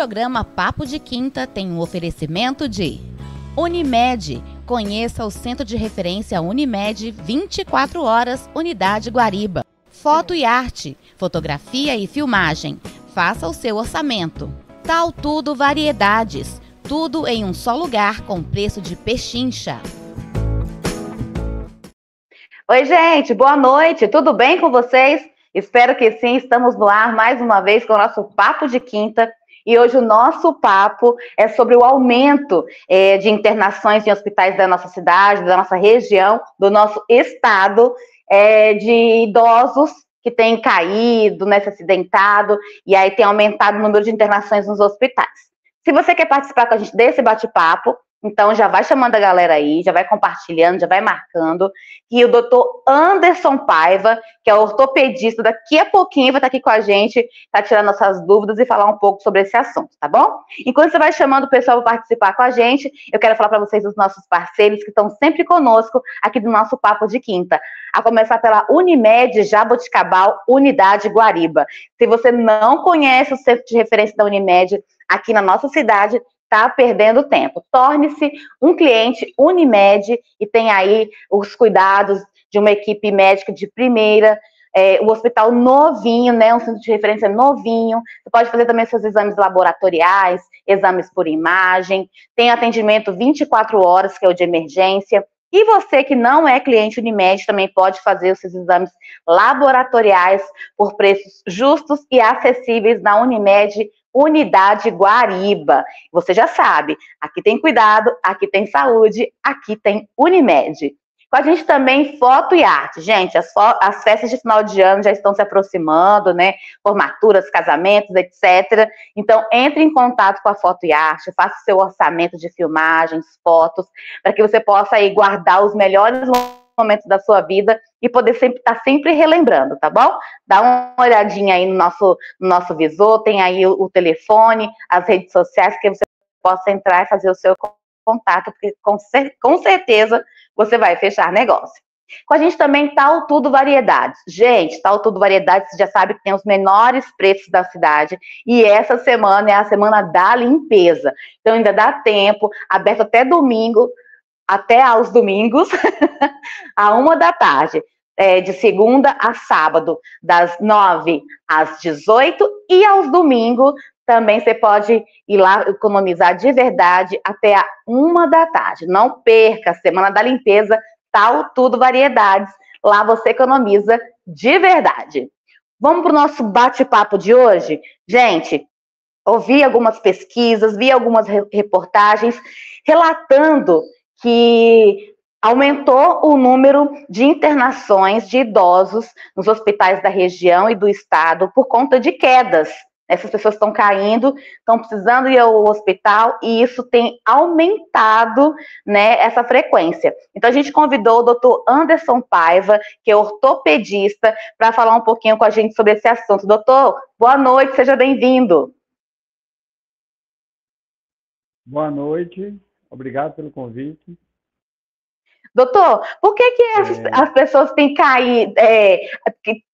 programa Papo de Quinta tem um oferecimento de Unimed. Conheça o Centro de Referência Unimed 24 horas, Unidade Guariba. Foto e Arte, fotografia e filmagem. Faça o seu orçamento. Tal Tudo Variedades, tudo em um só lugar com preço de pechincha. Oi, gente, boa noite, tudo bem com vocês? Espero que sim, estamos no ar mais uma vez com o nosso Papo de Quinta. E hoje o nosso papo é sobre o aumento de internações em hospitais da nossa cidade, da nossa região, do nosso estado, de idosos que têm caído, se acidentado, e aí tem aumentado o número de internações nos hospitais. Se você quer participar com a gente desse bate-papo, então já vai chamando a galera aí, já vai compartilhando, já vai marcando. E o doutor Anderson Paiva, que é ortopedista, daqui a pouquinho vai estar aqui com a gente, para tirar nossas dúvidas e falar um pouco sobre esse assunto, tá bom? Enquanto você vai chamando o pessoal para participar com a gente, eu quero falar para vocês dos nossos parceiros que estão sempre conosco aqui do nosso Papo de Quinta. A começar pela Unimed Jaboticabal, Unidade Guariba. Se você não conhece o centro de referência da Unimed aqui na nossa cidade, está perdendo tempo. Torne-se um cliente Unimed e tem aí os cuidados de uma equipe médica de primeira, o hospital novinho, um centro de referência novinho. Você pode fazer também seus exames laboratoriais, exames por imagem, tem atendimento 24 horas, que é o de emergência. E você que não é cliente Unimed também pode fazer os seus exames laboratoriais por preços justos e acessíveis na Unimed Unidade Guariba. Você já sabe, aqui tem cuidado, aqui tem saúde, aqui tem Unimed. Com a gente também Foto e Arte. Gente, as festas de final de ano já estão se aproximando, formaturas, casamentos, etc. Então, entre em contato com a Foto e Arte, faça seu orçamento de filmagens, fotos, para que você possa aí guardar os melhores momentos da sua vida e poder estar sempre relembrando, tá bom? Dá uma olhadinha aí no nosso visor, tem aí o telefone, as redes sociais, que você possa entrar e fazer o seu contato, porque com certeza você vai fechar negócio. Com a gente também Tal Tudo Variedades. Gente, Tal Tudo Variedades, você já sabe que tem os menores preços da cidade, e essa semana é a semana da limpeza. Então ainda dá tempo, aberto até domingo, até aos domingos, à 1h, de segunda a sábado, das 9 às 18, e aos domingos também você pode ir lá economizar de verdade até a 1h. Não perca a Semana da Limpeza, Tal Tudo Variedades, lá você economiza de verdade. Vamos para o nosso bate-papo de hoje? Gente, ouvi algumas pesquisas, vi algumas reportagens relatando que aumentou o número de internações de idosos nos hospitais da região e do estado por conta de quedas. Essas pessoas estão caindo, estão precisando ir ao hospital e isso tem aumentado, essa frequência. Então a gente convidou o doutor Anderson Paiva, que é ortopedista, para falar um pouquinho com a gente sobre esse assunto. Doutor, boa noite, seja bem-vindo. Boa noite, obrigado pelo convite. Doutor, por que as pessoas têm caído,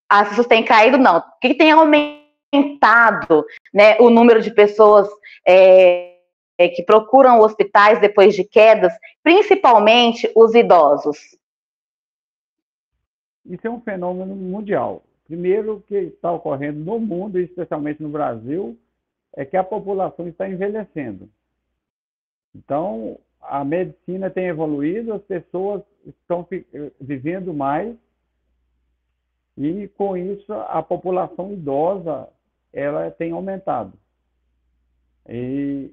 as pessoas têm caído, não, por que tem aumentado, o número de pessoas que procuram hospitais depois de quedas, principalmente os idosos? Isso é um fenômeno mundial. Primeiro, o que está ocorrendo no mundo, e especialmente no Brasil, é que a população está envelhecendo. Então, a medicina tem evoluído, as pessoas estão vivendo mais e, com isso, a população idosa ela tem aumentado. E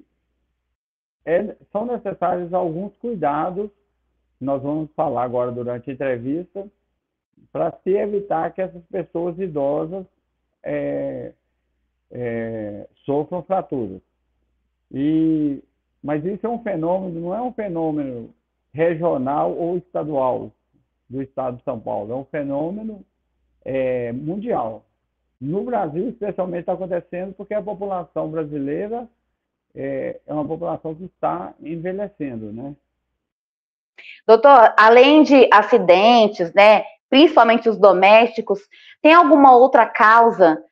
são necessários alguns cuidados, que nós vamos falar agora durante a entrevista, para se evitar que essas pessoas idosas sofram fraturas. Mas isso é um fenômeno, não é um fenômeno regional ou estadual do estado de São Paulo, é um fenômeno mundial. No Brasil, especialmente, está acontecendo porque a população brasileira é uma população que está envelhecendo, Doutor, além de acidentes, principalmente os domésticos, tem alguma outra causa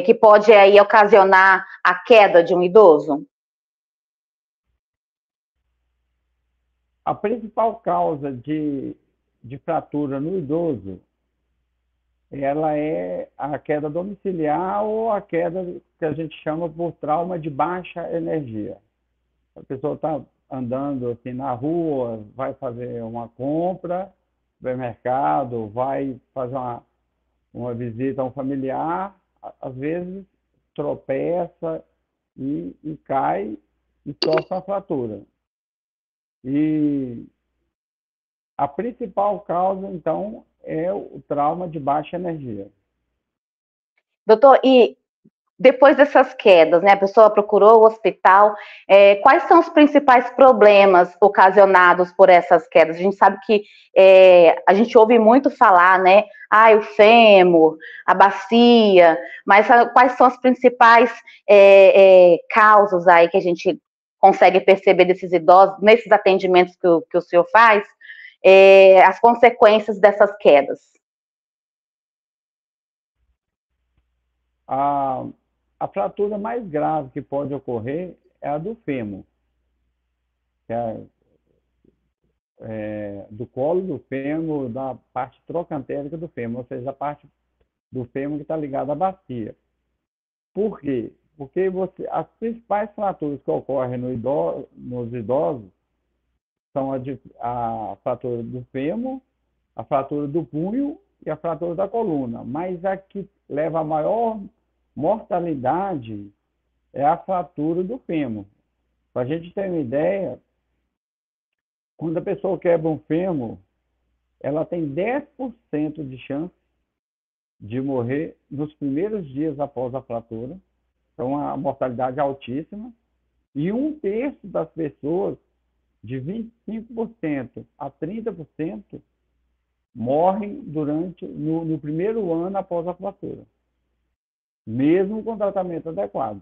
que pode aí ocasionar a queda de um idoso? A principal causa de fratura no idoso, ela é a queda domiciliar ou a queda que a gente chama por trauma de baixa energia. A pessoa está andando assim na rua, vai fazer uma compra, vai ao mercado, vai fazer uma visita a um familiar, às vezes tropeça e cai e sofre uma fratura. E a principal causa, então, é o trauma de baixa energia. Doutor, e depois dessas quedas, né, a pessoa procurou o hospital, quais são os principais problemas ocasionados por essas quedas? A gente sabe que a gente ouve muito falar, né, o fêmur, a bacia, mas quais são as principais causas aí que a gente consegue perceber desses idosos, nesses atendimentos que o senhor faz, as consequências dessas quedas? A fratura mais grave que pode ocorrer é a do fêmur, que é do colo do fêmur, da parte trocantérica do fêmur, ou seja, a parte do fêmur que está ligada à bacia. Por quê? Porque as principais fraturas que ocorrem nos idosos são a fratura do fêmur, a fratura do punho e a fratura da coluna. Mas a que leva a maior mortalidade é a fratura do fêmur. Para a gente ter uma ideia, quando a pessoa quebra um fêmur, ela tem 10% de chance de morrer nos primeiros dias após a fratura. Então, a mortalidade é altíssima. E 1/3 das pessoas, de 25% a 30%, morrem no primeiro ano após a fratura, mesmo com tratamento adequado.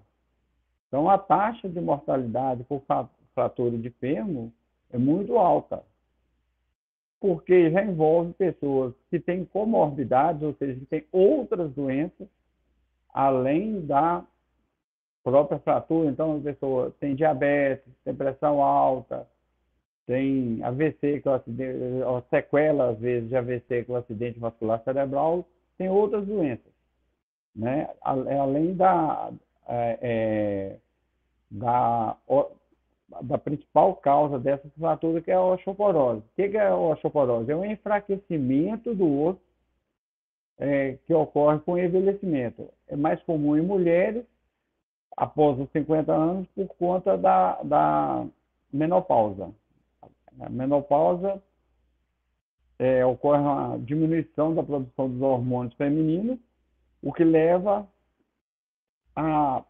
Então, a taxa de mortalidade por fratura de fêmur é muito alta, porque já envolve pessoas que têm comorbidades, ou seja, que têm outras doenças, além da própria fratura. Então, a pessoa tem diabetes, tem pressão alta, tem AVC, que é o acidente, sequela, às vezes, de AVC, que é o acidente vascular cerebral, tem outras doenças, né? Além da principal causa dessa fratura, que é a osteoporose. O que é a osteoporose? É um enfraquecimento do osso que ocorre com o envelhecimento. É mais comum em mulheres após os 50 anos por conta da menopausa. A menopausa ocorre uma diminuição da produção dos hormônios femininos, o que leva à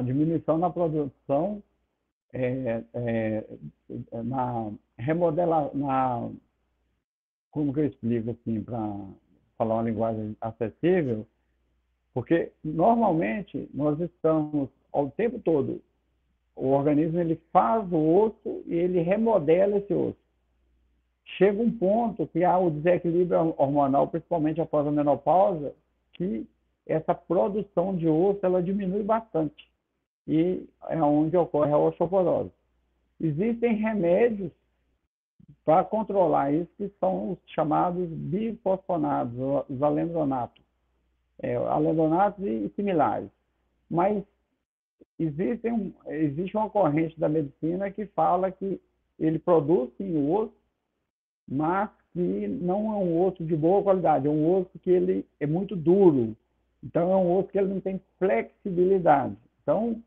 diminuição na produção, como que eu explico assim, para falar uma linguagem acessível, porque normalmente nós estamos ao tempo todo, o organismo ele faz o osso e ele remodela esse osso. Chega um ponto que há o desequilíbrio hormonal, principalmente após a menopausa, que essa produção de osso ela diminui bastante. E é onde ocorre a osteoporose. Existem remédios para controlar isso, que são os chamados bifosfonados, os alendronatos. Alendronatos e similares. Mas existe uma corrente da medicina que fala que ele produz sim o osso, mas que não é um osso de boa qualidade, é um osso que ele é muito duro. Então, é um osso que ele não tem flexibilidade. Então,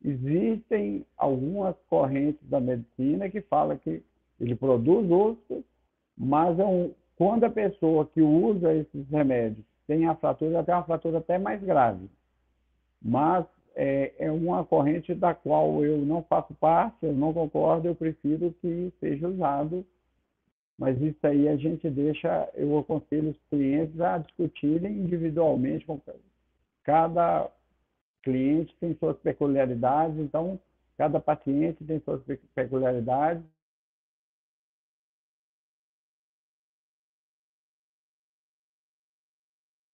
existem algumas correntes da medicina que falam que ele produz osso, mas quando a pessoa que usa esses remédios tem a fratura, ela tem uma fratura até mais grave. Mas é uma corrente da qual eu não faço parte, eu não concordo, eu prefiro que seja usado. Mas isso aí eu aconselho os clientes a discutirem individualmente com cada cliente tem suas peculiaridades, então cada paciente tem suas peculiaridades.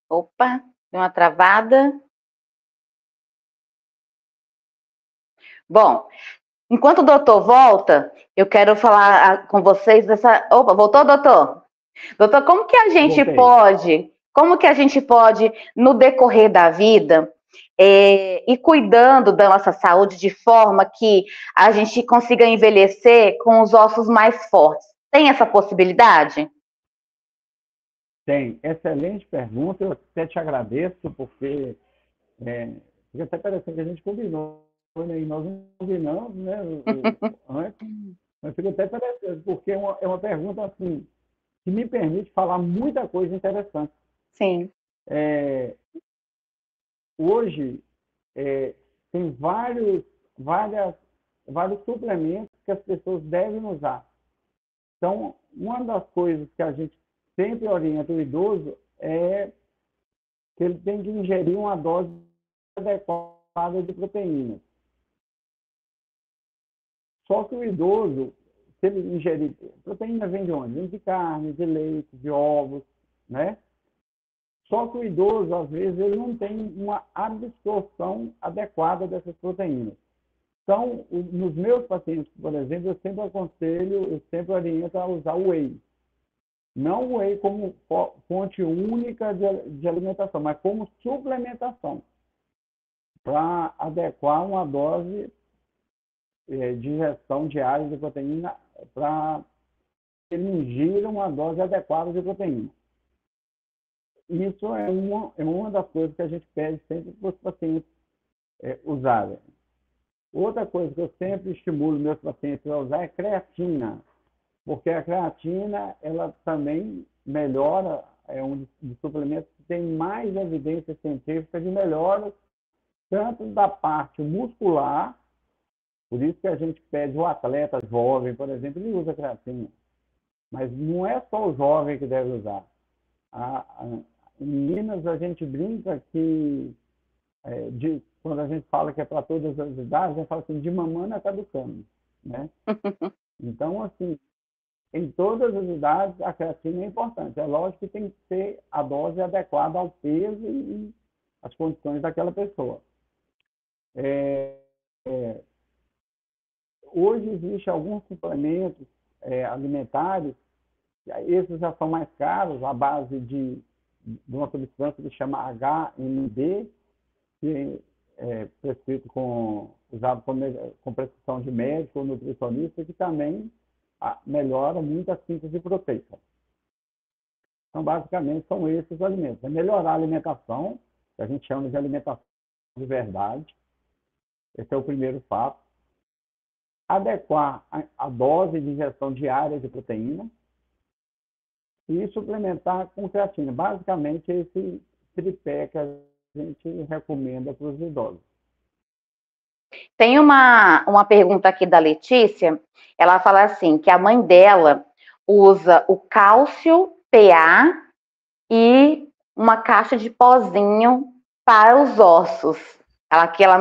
Opa, deu uma travada. Bom, enquanto o doutor volta, eu quero falar com vocês dessa. Opa, voltou, doutor? Doutor, como que a gente pode, no decorrer da vida, ir cuidando da nossa saúde de forma que a gente consiga envelhecer com os ossos mais fortes? Tem essa possibilidade? Tem. Excelente pergunta. Eu até te agradeço, porque fica até parecendo que a gente combinou, né? E nós não combinamos, né? Antes. Mas fica até parecendo, porque é uma pergunta assim, que me permite falar muita coisa interessante. Sim. Hoje, tem vários suplementos que as pessoas devem usar. Então, uma das coisas que a gente sempre orienta o idoso é que ele tem que ingerir uma dose adequada de proteínas. Só que o idoso, se ele ingerir... Proteína vem de onde? Vem de carne, de leite, de ovos, né? Só que o idoso, às vezes, ele não tem uma absorção adequada dessas proteínas. Então, nos meus pacientes, por exemplo, eu sempre aconselho, eu sempre oriento a usar o whey. Não o whey como fonte única de alimentação, mas como suplementação, para adequar uma dose de ingestão diária de proteína, para ele ingira uma dose adequada de proteína. Isso é uma das coisas que a gente pede sempre para os pacientes usarem. Outra coisa que eu sempre estimulo meus pacientes a usar é creatina, porque a creatina ela também melhora, é um dos suplementos que tem mais evidência científica de melhora tanto da parte muscular, por isso que a gente pede o atleta jovem, por exemplo, ele usa creatina. Mas não é só o jovem que deve usar. Em Minas, a gente brinca que, quando a gente fala que é para todas as idades, a gente fala assim, de mamãe até caducando, né? Então, assim, em todas as idades, a creatina é importante. É lógico que tem que ser a dose adequada ao peso e às condições daquela pessoa. Hoje existem alguns suplementos alimentares, esses já são mais caros, à base de uma substância que chama HMB, que é prescrito usado com prescrição de médico ou nutricionista, que também melhora muito a síntese proteica. Então, basicamente, são esses os alimentos. É melhorar a alimentação, que a gente chama de alimentação de verdade. Esse é o primeiro passo. Adequar a dose de ingestão diária de proteína e suplementar com creatina. Basicamente, esse tripé que a gente recomenda para os idosos. Tem uma pergunta aqui da Letícia. Ela fala assim, que a mãe dela usa o cálcio PA e uma caixa de pozinho para os ossos. Ela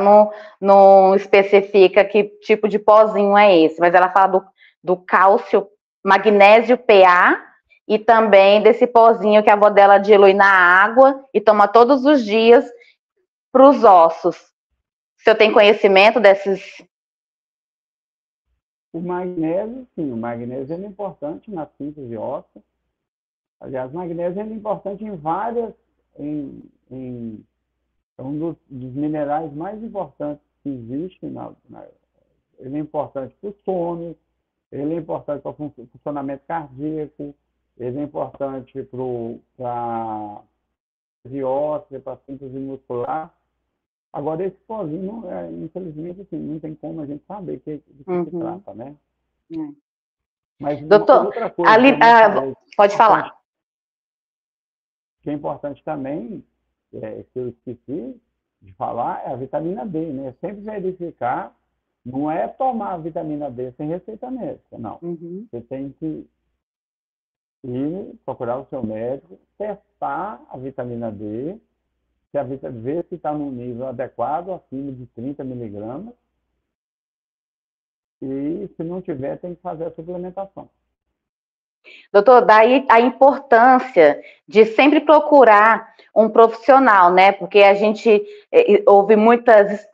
não especifica que tipo de pozinho é esse, mas ela fala do cálcio, magnésio PA e também desse pozinho que a avó dela dilui na água e toma todos os dias para os ossos. O senhor tem conhecimento desses? O magnésio, sim, o magnésio é importante na síntese óssea. Aliás, o magnésio é importante em várias... É um dos minerais mais importantes que existe. Ele é importante para o sono, ele é importante para o funcionamento cardíaco, ele é importante para a óssea, para a síntese muscular. Agora, esse pozinho, infelizmente, assim, não tem como a gente saber de que se trata, né? Mas doutor, outra coisa... pode falar. Que é importante também, que eu esqueci de falar, é a vitamina D, né? Sempre verificar, não é tomar a vitamina D sem receita médica, não. Você tem que ir procurar o seu médico, testar a vitamina D, ver se está no nível adequado, acima de 30 miligramas, e se não tiver, tem que fazer a suplementação. Doutor, daí a importância de sempre procurar um profissional, né? Porque a gente ouve muitas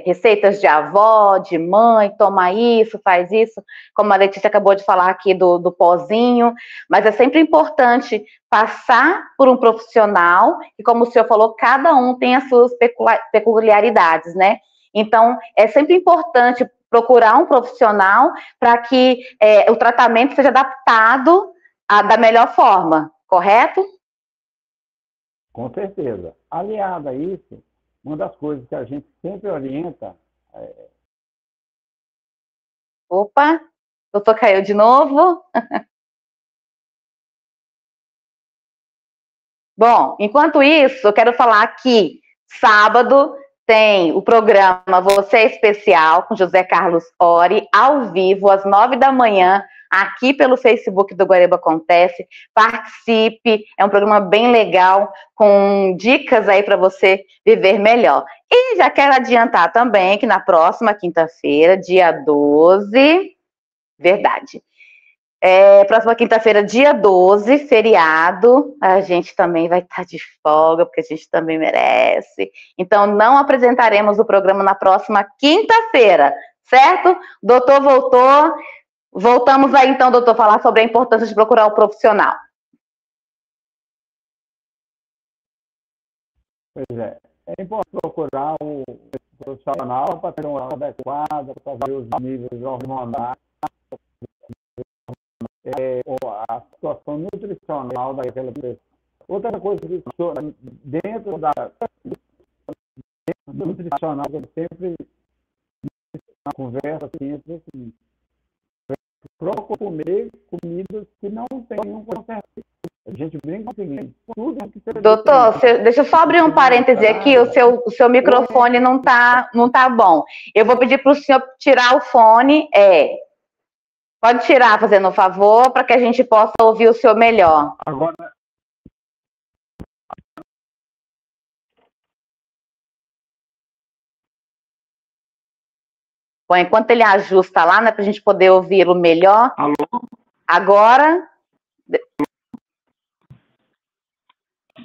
receitas de avó, de mãe, toma isso, faz isso, como a Letícia acabou de falar aqui do pozinho, mas é sempre importante passar por um profissional, e como o senhor falou, cada um tem as suas peculiaridades, né? Então, é sempre importante procurar um profissional para que o tratamento seja adaptado da melhor forma, correto? Com certeza. Aliado a isso, uma das coisas que a gente sempre orienta... Opa, o doutor caiu de novo. Bom, enquanto isso, eu quero falar que sábado tem o programa Você é Especial, com José Carlos Ori, ao vivo, às 9 da manhã, aqui pelo Facebook do Guariba Acontece. Participe, é um programa bem legal, com dicas aí para você viver melhor. E já quero adiantar também que na próxima quinta-feira, dia 12, verdade, próxima quinta-feira, dia 12, feriado, a gente também vai estar de folga, porque a gente também merece. Então, não apresentaremos o programa na próxima quinta-feira, certo? O doutor voltou. Voltamos aí, então, doutor, falar sobre a importância de procurar o profissional. Pois é. É importante procurar o profissional para ter uma adequada, para ver os níveis hormonais, a situação nutricional daquela pessoa. Outra coisa que dentro do nutricional, que eu sempre conversa sempre assim, procura comer comidas que não tenham conservação. A gente brinca com o seguinte, tudo que você... Doutor, deixa eu só abrir um parêntese aqui, o seu microfone não tá bom. Eu vou pedir para o senhor tirar o fone, pode tirar, fazendo um favor, para que a gente possa ouvir o senhor melhor. Agora... Bom, enquanto ele ajusta lá, né, para a gente poder ouvi-lo melhor. Alô? Agora...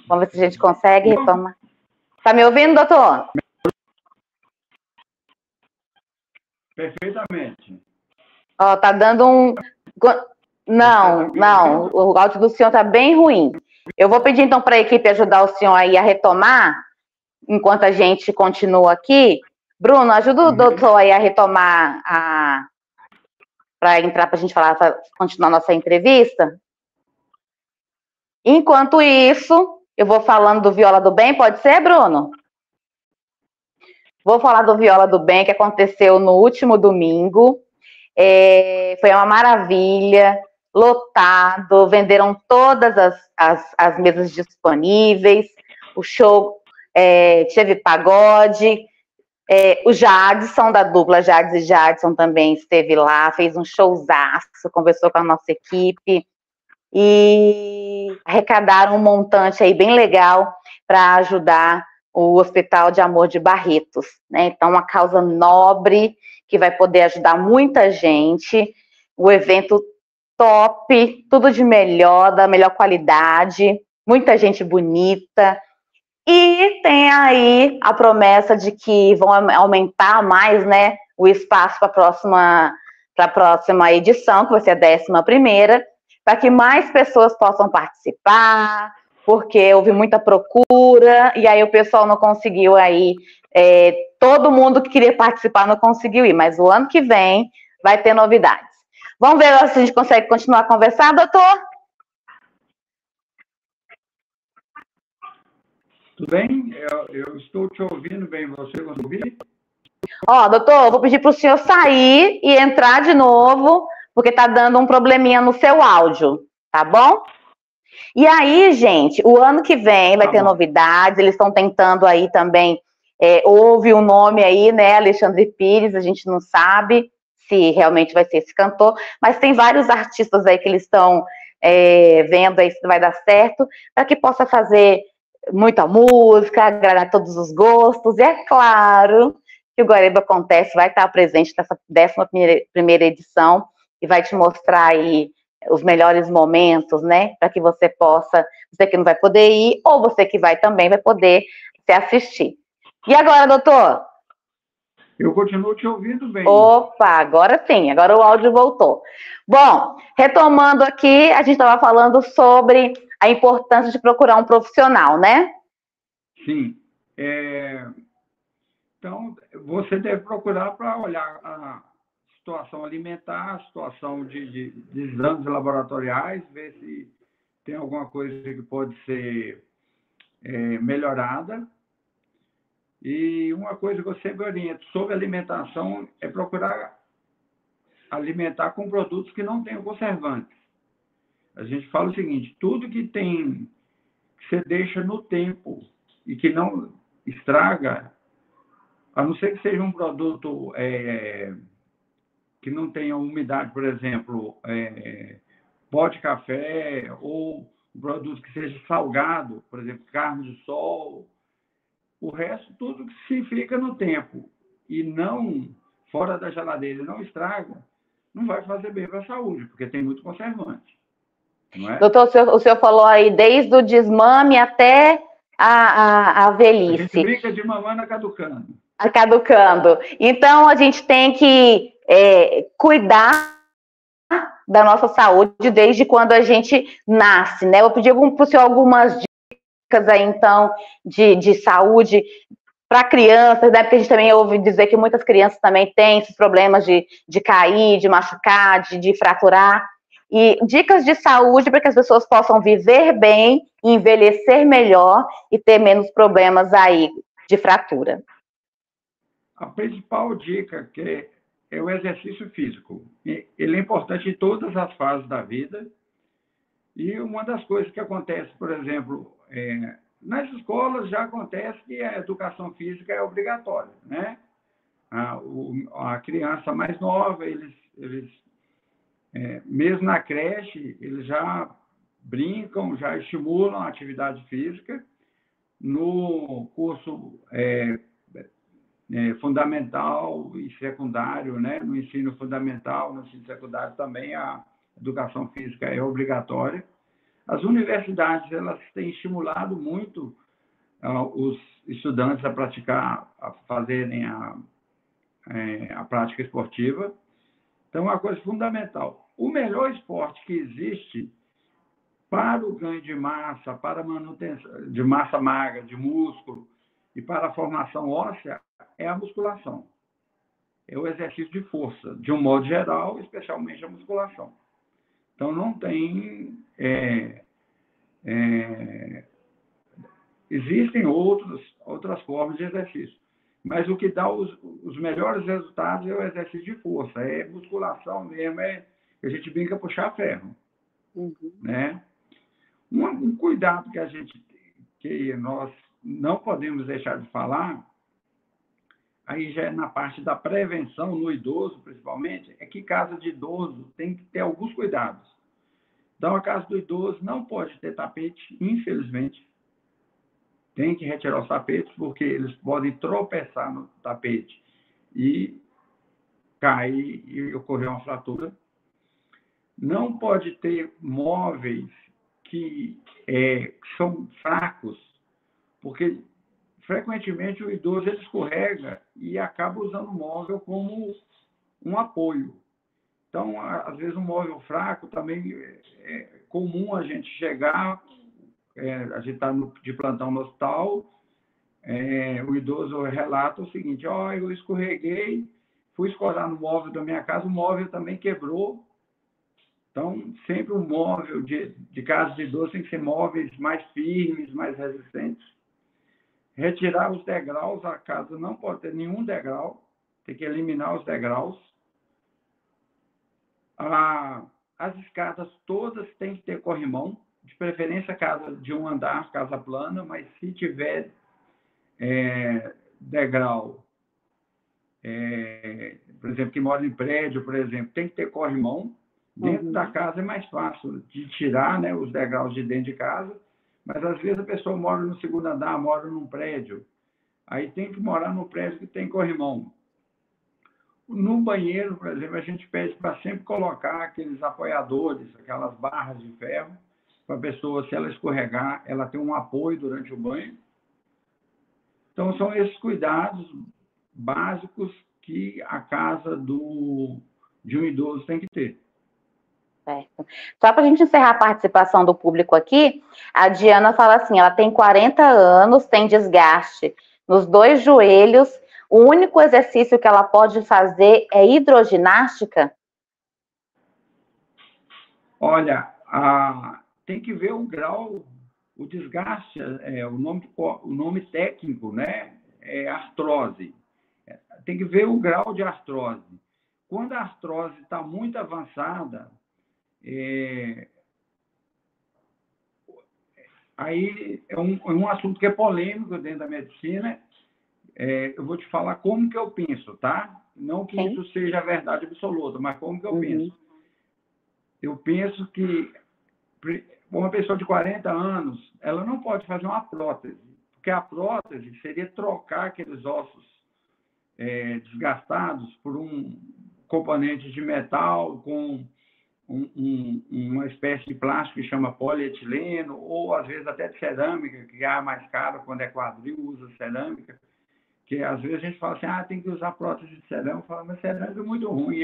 Vamos ver se a gente consegue retomar. Tá me ouvindo, doutor? Perfeitamente. Ó, tá dando um... Não, o áudio do senhor tá bem ruim. Eu vou pedir, então, para a equipe ajudar o senhor aí a retomar, enquanto a gente continua aqui. Bruno, ajuda o doutor aí a retomar para entrar, para a gente falar, continuar nossa entrevista. Enquanto isso, eu vou falando do Viola do Bem, pode ser, Bruno? Vou falar do Viola do Bem, que aconteceu no último domingo. Foi uma maravilha, lotado, venderam todas as mesas disponíveis, o show teve pagode, o Jadson, da dupla Jades e Jadson, também esteve lá, fez um showzaço, conversou com a nossa equipe, e arrecadaram um montante aí bem legal para ajudar o Hospital de Amor de Barretos, né? Então, uma causa nobre que vai poder ajudar muita gente, o evento top, tudo de melhor, da melhor qualidade, muita gente bonita, e tem aí a promessa de que vão aumentar mais, né, o espaço para a próxima edição, que vai ser a 11ª, para que mais pessoas possam participar, porque houve muita procura, e aí o pessoal não conseguiu aí, todo mundo que queria participar não conseguiu ir, mas o ano que vem vai ter novidades. Vamos ver se a gente consegue continuar a conversar, doutor? Tudo bem? Eu estou te ouvindo bem, você consegue ouvir? Doutor, eu vou pedir para o senhor sair e entrar de novo, porque tá dando um probleminha no seu áudio, tá bom? E aí, gente, o ano que vem vai ter novidades, eles estão tentando aí também, houve um nome aí, né, Alexandre Pires, a gente não sabe se realmente vai ser esse cantor, mas tem vários artistas aí que eles estão vendo aí se vai dar certo, para que possa fazer muita música, agradar todos os gostos, e é claro que o Guariba Acontece vai estar presente nessa 11ª edição, e vai te mostrar aí os melhores momentos, né? Para que você possa, você que não vai poder ir, ou você que vai também vai poder se assistir. E agora, doutor? Eu continuo te ouvindo bem. Opa, agora sim, agora o áudio voltou. Bom, retomando aqui, a gente estava falando sobre a importância de procurar um profissional, né? Sim. Então, você deve procurar para olhar a situação alimentar, a situação de exames laboratoriais, ver se tem alguma coisa que pode ser melhorada. E uma coisa que eu sempre oriento sobre alimentação é procurar alimentar com produtos que não tenham conservantes. A gente fala o seguinte, tudo que você deixa no tempo e que não estraga, a não ser que seja um produto que não tenha umidade, por exemplo, pó de café, ou um produto que seja salgado, por exemplo, carne de sol. O resto, tudo que se fica no tempo e não fora da geladeira e não estraga, não vai fazer bem para a saúde, porque tem muito conservante. Não é? Doutor, o senhor falou aí desde o desmame até a velhice. A gente brinca de mamãe caducando. Caducando. Então, a gente tem que cuidar da nossa saúde desde quando a gente nasce, né? Eu vou pedir para o senhor algumas dicas aí, então, de saúde para crianças, né? Porque a gente também ouve dizer que muitas crianças também têm esses problemas de cair, de machucar, de fraturar. E dicas de saúde para que as pessoas possam viver bem, envelhecer melhor e ter menos problemas aí de fratura. A principal dica que é o exercício físico. Ele é importante em todas as fases da vida. E uma das coisas que acontece, por exemplo, nas escolas já acontece que a educação física é obrigatória, né? A criança mais nova, eles mesmo na creche, eles já brincam, já estimulam a atividade física. No curso fundamental e secundário, né? No ensino fundamental, no ensino secundário também a educação física é obrigatória. As universidades, elas têm estimulado muito os estudantes a praticar, a fazerem a prática esportiva. Então, é uma coisa fundamental. O melhor esporte que existe para o ganho de massa, para a manutenção de massa magra, de músculo e para a formação óssea é a musculação. É o exercício de força, de um modo geral, especialmente a musculação. Então, não tem... existem outras formas de exercício. Mas o que dá os melhores resultados é o exercício de força. É musculação mesmo, a gente brinca puxar ferro. Uhum. Né? Um cuidado que nós não podemos deixar de falar, aí já é na parte da prevenção, no idoso principalmente, é que casa de idoso tem que ter alguns cuidados. Então, a casa do idoso não pode ter tapete, infelizmente. Tem que retirar os tapetes, porque eles podem tropeçar no tapete e cair e ocorrer uma fratura. Não pode ter móveis que são fracos, porque frequentemente o idoso ele escorrega e acaba usando o móvel como um apoio. Então, às vezes, um móvel fraco também é comum a gente chegar, a gente está de plantão no hospital, o idoso relata o seguinte: eu escorreguei, fui escorar no móvel da minha casa, o móvel também quebrou. Então, sempre um móvel de casa de idoso tem que ser móveis mais firmes, mais resistentes. Retirar os degraus, a casa não pode ter nenhum degrau, tem que eliminar os degraus. As escadas todas têm que ter corrimão, de preferência casa de um andar, casa plana, mas se tiver degrau, por exemplo, que mora em prédio, por exemplo, tem que ter corrimão. Dentro da casa é mais fácil de tirar, né, os degraus de dentro de casa, mas às vezes a pessoa mora no segundo andar, mora num prédio, aí tem que morar num prédio que tem corrimão. No banheiro, por exemplo, a gente pede para sempre colocar aqueles apoiadores, aquelas barras de ferro, para a pessoa, se ela escorregar, ela ter um apoio durante o banho. Então, são esses cuidados básicos que a casa de um idoso tem que ter. Certo. Só para a gente encerrar a participação do público aqui, a Diana fala assim, ela tem 40 anos, tem desgaste nos 2 joelhos, o único exercício que ela pode fazer é hidroginástica? Olha, tem que ver o grau, o desgaste, o nome técnico, né? É artrose. Tem que ver o grau de artrose. Quando a artrose está muito avançada, aí é um assunto que é polêmico dentro da medicina. Eu vou te falar como que eu penso, tá? Não que isso seja a verdade absoluta, mas como que eu penso. Eu penso que uma pessoa de 40 anos, ela não pode fazer uma prótese, porque a prótese seria trocar aqueles ossos desgastados por um componente de metal com uma espécie de plástico que chama polietileno, ou às vezes até de cerâmica, que é a mais cara, quando é quadril, usa cerâmica, que às vezes a gente fala assim, tem que usar prótese de cerâmica, fala, mas cerâmica é muito ruim,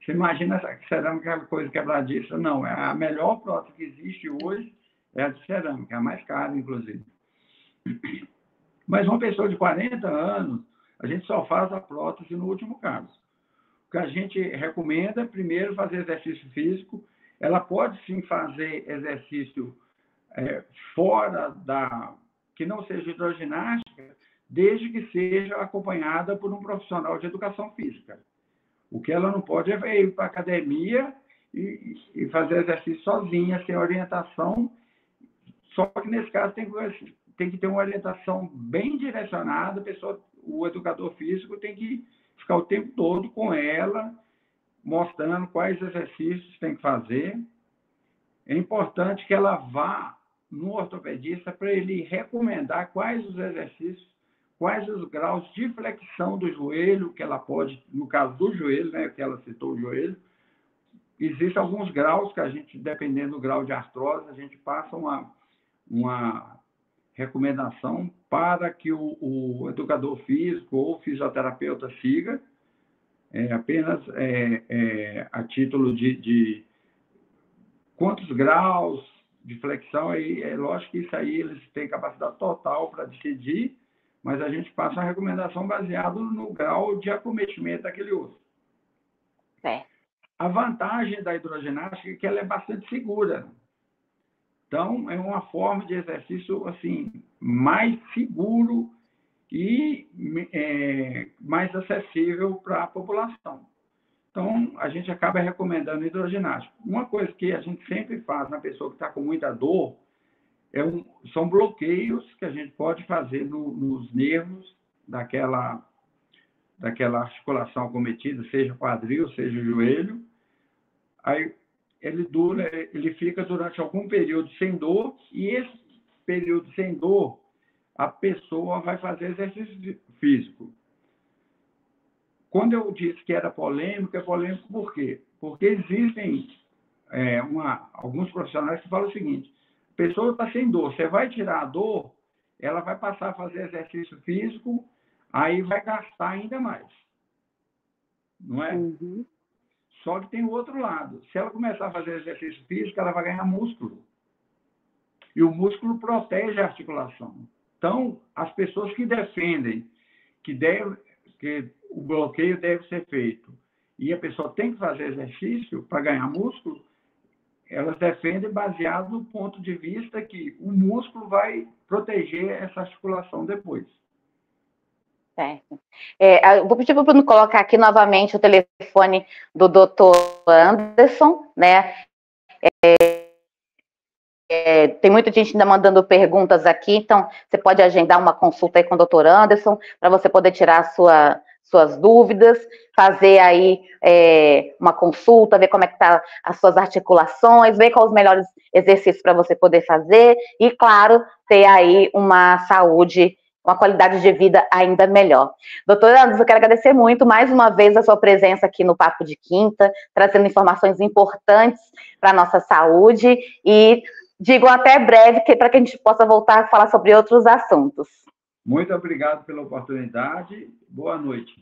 você imagina essa cerâmica é uma coisa quebradiça? Não, a melhor prótese que existe hoje é a de cerâmica, a mais cara, inclusive. Mas uma pessoa de 40 anos, a gente só faz a prótese no último caso. O que a gente recomenda, primeiro, fazer exercício físico. Ela pode, sim, fazer exercício fora que não seja hidroginástica, desde que seja acompanhada por um profissional de educação física. O que ela não pode é ir para a academia e fazer exercício sozinha, sem orientação. Só que, nesse caso, tem que ter uma orientação bem direcionada. O educador físico tem que ficar o tempo todo com ela, mostrando quais exercícios tem que fazer. É importante que ela vá no ortopedista para ele recomendar quais os exercícios, quais os graus de flexão do joelho que ela pode, no caso do joelho, né, que ela citou o joelho. Existem alguns graus que a gente, dependendo do grau de artrose, a gente passa uma recomendação para que o educador físico ou fisioterapeuta siga, apenas a título de quantos graus de flexão. Aí, é lógico que isso aí eles têm capacidade total para decidir, mas a gente passa uma recomendação baseada no grau de acometimento daquele osso. A vantagem da hidroginástica é que ela é bastante segura. Então, é uma forma de exercício assim, mais seguro e mais acessível para a população. Então, a gente acaba recomendando hidroginástica. Uma coisa que a gente sempre faz na pessoa que está com muita dor são bloqueios que a gente pode fazer nos nervos daquela articulação acometida, seja quadril, seja joelho. Aí ele fica durante algum período sem dor, e esse período sem dor, a pessoa vai fazer exercício físico. Quando eu disse que era polêmico, é polêmico por quê? Porque existem alguns profissionais que falam o seguinte: a pessoa está sem dor, você vai tirar a dor, ela vai passar a fazer exercício físico, aí vai gastar ainda mais. Não é? Uhum. Só que tem o outro lado. Se ela começar a fazer exercício físico, ela vai ganhar músculo. E o músculo protege a articulação. Então, as pessoas que defendem que o bloqueio deve ser feito e a pessoa tem que fazer exercício para ganhar músculo, elas defendem baseado no ponto de vista que o músculo vai proteger essa articulação depois. Certo. Eu vou pedir para o Bruno colocar aqui novamente o telefone do Dr. Anderson, né? Tem muita gente ainda mandando perguntas aqui, então você pode agendar uma consulta aí com o Dr. Anderson para você poder tirar suas dúvidas, fazer aí uma consulta, ver como é que tá as suas articulações, ver quais os melhores exercícios para você poder fazer e, claro, ter aí uma saúde uma qualidade de vida ainda melhor. Doutora Anderson, eu quero agradecer muito mais uma vez a sua presença aqui no Papo de Quinta, trazendo informações importantes para a nossa saúde e digo até breve, para que a gente possa voltar a falar sobre outros assuntos. Muito obrigado pela oportunidade. Boa noite.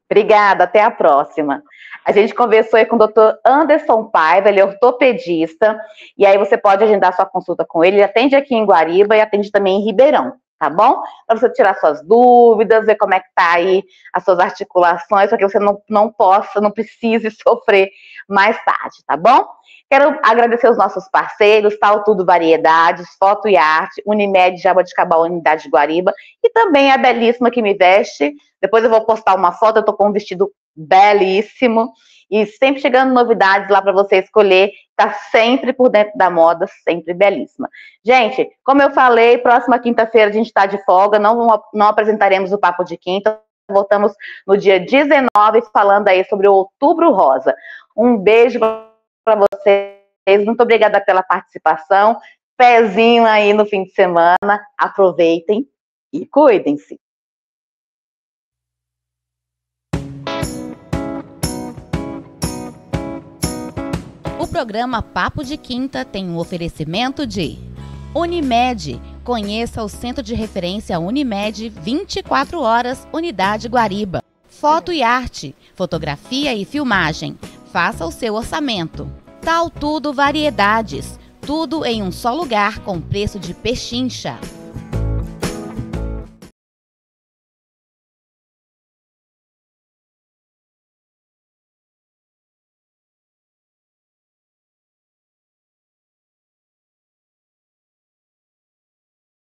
Obrigada, até a próxima. A gente conversou aí com o Dr. Anderson Paiva, ele é ortopedista, e aí você pode agendar sua consulta com ele. Ele atende aqui em Guariba e atende também em Ribeirão, tá bom? Para você tirar suas dúvidas, ver como é que tá aí as suas articulações, para que você não precise sofrer mais tarde, tá bom? Quero agradecer os nossos parceiros, Tal Tudo Variedades, Foto e Arte, Unimed Jaboticabal, Unidade de Guariba, e também a Belíssima que me veste. Depois eu vou postar uma foto, eu tô com um vestido belíssimo, e sempre chegando novidades lá para você escolher, tá sempre por dentro da moda, sempre belíssima. Gente, como eu falei, próxima quinta-feira a gente tá de folga, não apresentaremos o Papo de Quinta, voltamos no dia 19, falando aí sobre o Outubro Rosa. Um beijo para vocês, muito obrigada pela participação, pezinho aí no fim de semana, aproveitem e cuidem-se. O programa Papo de Quinta tem um oferecimento de Unimed. Conheça o Centro de Referência Unimed 24 horas, Unidade Guariba. Foto e Arte, fotografia e filmagem. Faça o seu orçamento. Tal Tudo Variedades, tudo em um só lugar com preço de pechincha.